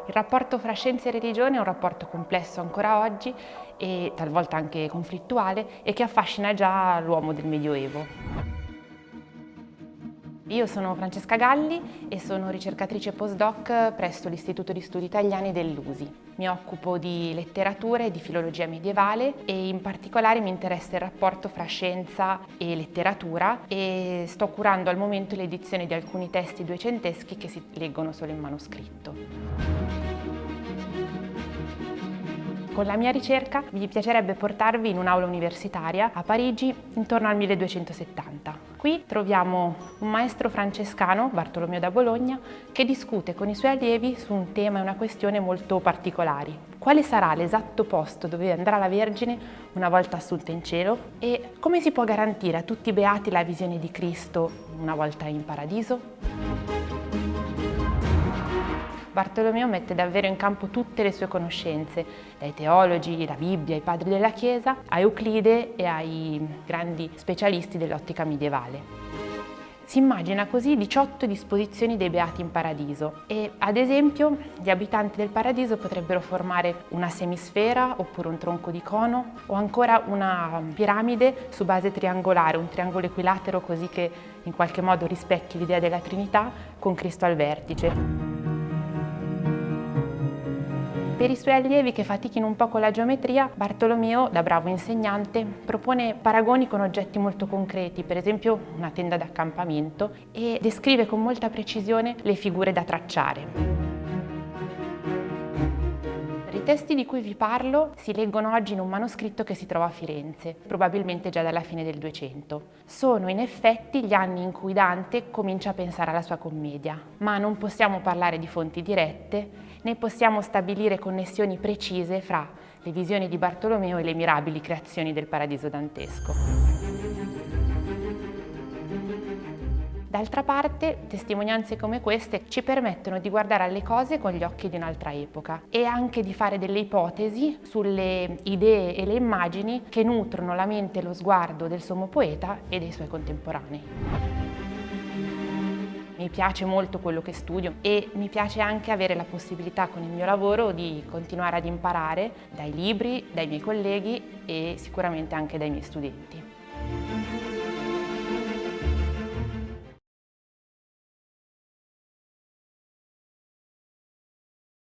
Il rapporto fra scienza e religione è un rapporto complesso ancora oggi e talvolta anche conflittuale e che affascina già l'uomo del Medioevo. Io sono Francesca Galli e sono ricercatrice postdoc presso l'Istituto di Studi Italiani dell'USI. Mi occupo di letteratura e di filologia medievale e in particolare mi interessa il rapporto fra scienza e letteratura e sto curando al momento l'edizione di alcuni testi duecenteschi che si leggono solo in manoscritto. Con la mia ricerca mi piacerebbe portarvi in un'aula universitaria a Parigi intorno al 1270. Qui troviamo un maestro francescano, Bartolomeo da Bologna, che discute con i suoi allievi su un tema e una questione molto particolari. Quale sarà l'esatto posto dove andrà la Vergine una volta assunta in cielo e come si può garantire a tutti i beati la visione di Cristo una volta in paradiso? Bartolomeo mette davvero in campo tutte le sue conoscenze, dai teologi, la Bibbia, ai padri della Chiesa, a Euclide e ai grandi specialisti dell'ottica medievale. Si immagina così 18 disposizioni dei beati in paradiso e, ad esempio, gli abitanti del paradiso potrebbero formare una semisfera oppure un tronco di cono o ancora una piramide su base triangolare, un triangolo equilatero così che in qualche modo rispecchi l'idea della Trinità con Cristo al vertice. Per i suoi allievi che fatichino un po' con la geometria, Bartolomeo, da bravo insegnante, propone paragoni con oggetti molto concreti, per esempio una tenda d'accampamento, e descrive con molta precisione le figure da tracciare. I testi di cui vi parlo si leggono oggi in un manoscritto che si trova a Firenze, probabilmente già dalla fine del 200. Sono in effetti gli anni in cui Dante comincia a pensare alla sua commedia, ma non possiamo parlare di fonti dirette, né possiamo stabilire connessioni precise fra le visioni di Bartolomeo e le mirabili creazioni del paradiso dantesco. D'altra parte, testimonianze come queste ci permettono di guardare alle cose con gli occhi di un'altra epoca e anche di fare delle ipotesi sulle idee e le immagini che nutrono la mente e lo sguardo del sommo poeta e dei suoi contemporanei. Mi piace molto quello che studio e mi piace anche avere la possibilità con il mio lavoro di continuare ad imparare dai libri, dai miei colleghi e sicuramente anche dai miei studenti.